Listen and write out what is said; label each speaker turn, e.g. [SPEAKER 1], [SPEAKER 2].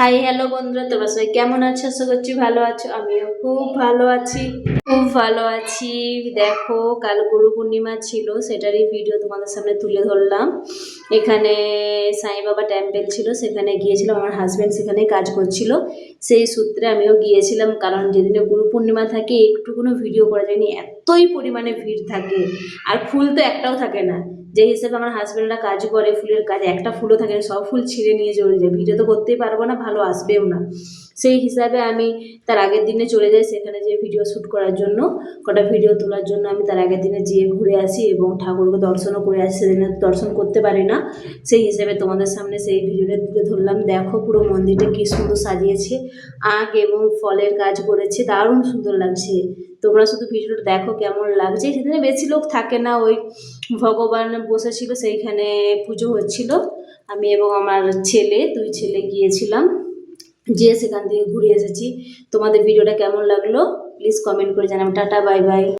[SPEAKER 1] Hi hello বন্ধুরা, তোমরা সবাই কেমন আছো? আশা করছি ভালো আছো। আমিও খুব ভালো আছি, খুব ভালো আছি। দেখো, কাল গুরু পূর্ণিমা ছিল, সেটারই ভিডিও তোমাদের সামনে তুলে ধরলাম। এখানে সাই বাবা টেম্পেল ছিল, সেখানে গিয়েছিলাম। আমার হাজব্যান্ড সেখানে কাজ করছিল, সেই সূত্রে আমিও গিয়েছিলাম। কারণ যেদিনে গুরু পূর্ণিমা থাকে একটু কোনো ভিডিও করা যায়নি, এতই পরিমাণে ভিড় থাকে। আর ফুল তো একটাও থাকে না। যে হিসেবে আমার হাজব্যান্ডরা কাজ করে, ফুলের কাজ একটা ফুলও থাকে না, সব ফুল ছিঁড়ে নিয়ে চলে যায়। ভিডিও তো করতেই পারবো না, ভালো আসবেও না। সেই হিসাবে আমি তার আগের দিনে চলে যাই সেখানে, যে ভিডিও শ্যুট করার জন্য, কটা ভিডিও তোলার জন্য আমি তার আগের দিনে যেয়ে ঘুরে আসি এবং ঠাকুরকে দর্শনও করে আসি। সেদিনে দর্শন করতে পারি না, সেই হিসেবে তোমাদের সামনে সেই ভিডিওটা তুলে ধরলাম। দেখো পুরো মন্দিরটা কী সুন্দর সাজিয়েছে, আঁক এবং ফলের কাজ করেছে, দারুণ সুন্দর লাগছে। তোমরা শুধু ভিডিওটা দেখো কেমন লাগছে। সেদিনে বেশি লোক থাকে না, ওই ভগবান বসেছিল, সেইখানে পুজো হচ্ছিল। আমি এবং আমার ছেলে, দুই ছেলে গিয়েছিলাম, যেয়ে সেখান থেকে ঘুরে এসেছি। তোমাদের ভিডিওটা কেমন লাগলো প্লিজ কমেন্ট করে জানাও। Tata, bye bye.